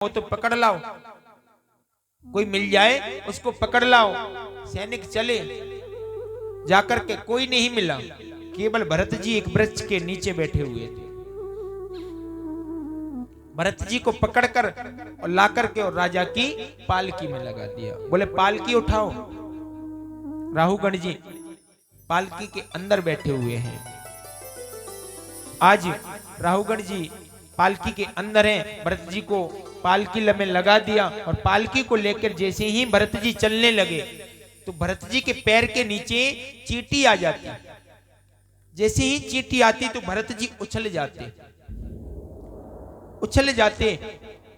हो तो पकड़ लाओ, कोई मिल जाए उसको पकड़ लाओ। सैनिक चले, जाकर के कोई नहीं मिला, केवल भरत जी एक वृक्ष के नीचे बैठे हुए थे। भरत जी को पकड़कर और लाकर के और राजा की पालकी में लगा दिया। बोले पालकी उठाओ। राहुगण जी पालकी के अंदर बैठे हुए हैं। आज राहुगण जी पालकी के अंदर हैं। भरत जी को पालकी में लगा दिया और पालकी को लेकर जैसे ही भरत जी चलने लगे तो भरत जी के पैर के नीचे चींटी आ जाती। जैसे ही चींटी आती तो भरत जी उछल जाते।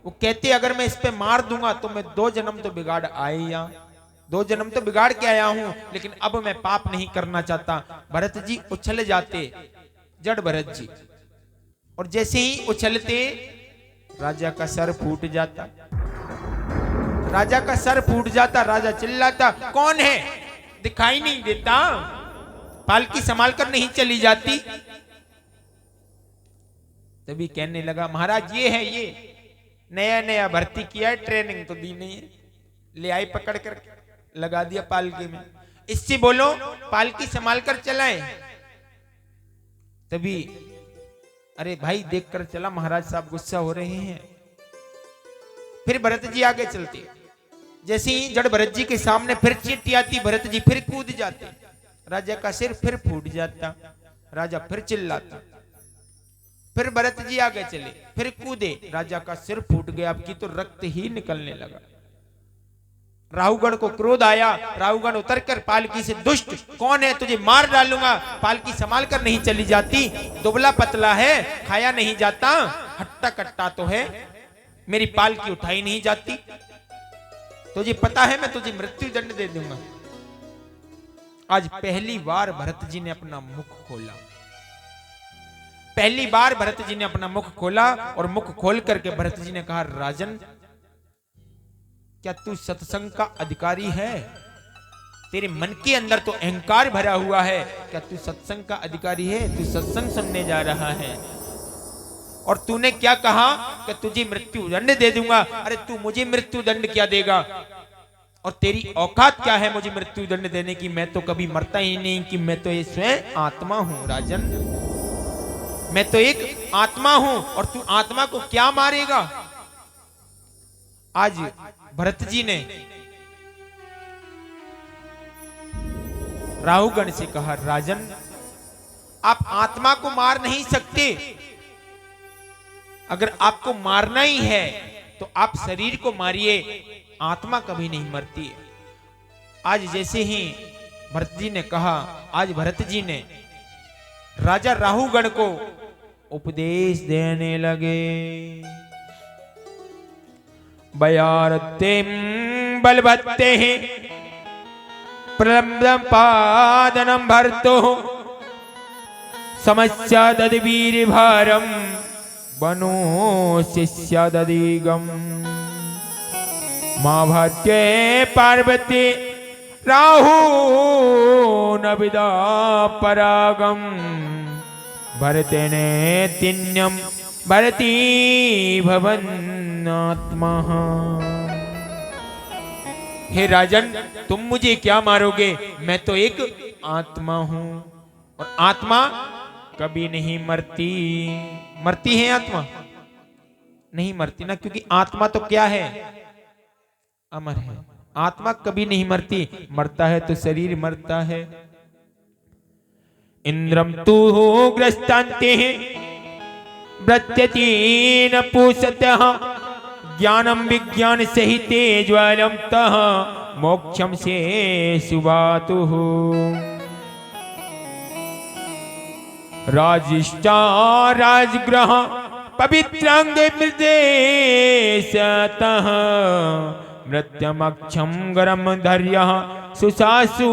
वो कहते अगर मैं इस पे मार दूंगा तो मैं 2 जन्म तो बिगाड़ आए, यहाँ 2 जन्म तो बिगाड़ के आया हूं, लेकिन अब मैं पाप नहीं करना चाहता। भरत जी उछल जाते, जड़ भरत जी, और जैसे ही उछलते राजा का सर फूट जाता। राजा का सर फूट जाता। राजा चिल्लाता, कौन है? दिखाई नहीं देता, पालकी संभाल कर नहीं चली जाती। तभी कहने लगा, महाराज ये है, ये नया नया भर्ती किया है, ट्रेनिंग तो दी नहीं है। ले आई पकड़ कर लगा दिया पालकी में। इससे बोलो पालकी संभाल कर चलाएं। तभी अरे भाई देखकर चला, महाराज साहब गुस्सा हो रहे हैं। फिर भरत जी आगे चलते। जैसे ही जड़ भरत जी के सामने फिर चींटी आती, भरत जी फिर कूद जाते। राजा का सिर फिर फूट जाता। राजा फिर चिल्लाता। फिर भरत जी आगे चले, फिर कूदे, राजा का सिर फूट गया। अब की तो रक्त ही निकलने लगा। राहुगण को क्रोध आया। राहुगण उतरकर पालकी से, दुष्ट कौन है? तुझे मार डालूंगा। पालकी संभाल कर नहीं चली जाती, दुबला पतला है, खाया नहीं जाता, हट्टा कट्टा तो है, मेरी पालकी उठाई नहीं जाती। तुझे पता है मैं तुझे मृत्यु दंड दे दूंगा। आज पहली बार भरत जी ने अपना मुख खोला। पहली बार भरत जी ने अपना मुख खोला और मुख खोल करके भरत जी ने कहा, राजन क्या तू सत्संग का अधिकारी है? तेरे मन के अंदर तो अहंकार भरा हुआ है। क्या तू सत्संग का अधिकारी है? तू सत्संग सुनने जा रहा है और तूने क्या कहा कि तुझे मृत्यु दंड दे दूंगा। अरे तू मुझे मृत्यु दंड क्या देगा और तेरी औकात क्या है मुझे मृत्यु दंड देने की? मैं तो कभी मरता ही नहीं, कि मैं तो ये स्वयं आत्मा हूं राजन, मैं तो एक आत्मा हूं और तू आत्मा को क्या मारेगा? आज भरत जी ने राहुगण से कहा, राजन आप आत्मा को मार नहीं सकते। अगर आपको मारना ही है तो आप शरीर को मारिए, आत्मा कभी नहीं मरती। आज जैसे ही भरत जी ने कहा, आज भरत जी ने राजा राहुगण को उपदेश देने लगे। बयारतें बलवत्ते प्रलम्बं पादनं भर्तो समस्या ददवीर भारम बनो शिष्या ददीगम मां भाग्ये पार्वती राहु नविदा परागम भरतेने तिन्यम भरती भवन्नात्मा। हे राजन तुम मुझे क्या मारोगे? मैं तो एक आत्मा हूं और आत्मा कभी नहीं मरती। मरती है आत्मा? नहीं मरती ना, क्योंकि आत्मा तो क्या है? अमर है। आत्मा कभी नहीं मरती, मरता है तो शरीर मरता है। इंद्रम तु ग्रस्तान्ते व्रत्यतीन पूषतः ज्ञानम विज्ञान सहिते ज्वालम तः मोक्षम से सुवातु। राजिष्ठा राजगृह पवित्रांग विदेशतः मृत्युमक्षम गरम धैर्य सुशासु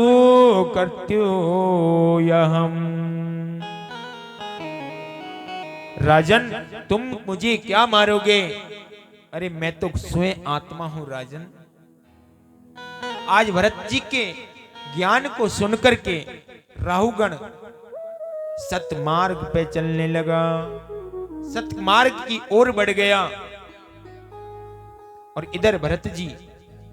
कर्त्योयहम्। राजन तुम मुझे क्या मारोगे? अरे मैं तो स्वयं आत्मा हूं राजन। आज भरत जी के ज्ञान को सुनकर के राहुगण सतमार्ग पे चलने लगा, सतमार्ग की ओर बढ़ गया। और इधर भरत जी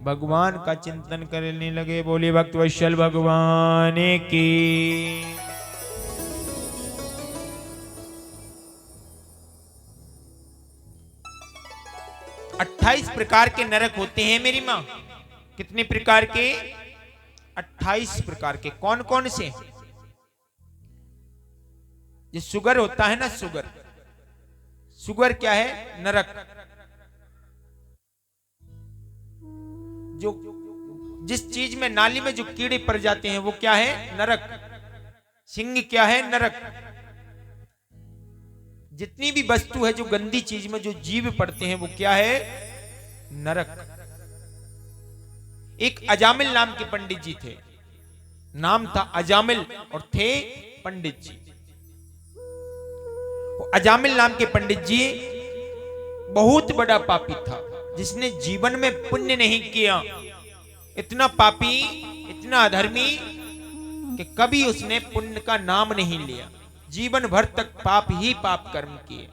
भगवान का चिंतन करने लगे। बोले भक्त वत्सल भगवान की। 28 प्रकार के नरक होते हैं मेरी मां। कितने प्रकार के? 28 प्रकार के। कौन कौन से? ये शुगर होता है ना, शुगर। शुगर क्या है? नरक। जो जिस चीज में नाली में जो कीड़े पड़ जाते हैं वो क्या है? नरक। सिंह क्या है? नरक। जितनी भी वस्तु है जो गंदी चीज में जो जीव पड़ते हैं वो क्या है? नरक। एक अजामिल नाम के पंडित जी थे, नाम था अजामिल और थे पंडित जी। अजामिल नाम के पंडित जी बहुत बड़ा पापी था, जिसने जीवन में पुण्य नहीं किया। इतना पापी, इतना अधर्मी कि कभी उसने पुण्य का नाम नहीं लिया। जीवन भर तक पाप ही पाप कर्म किए।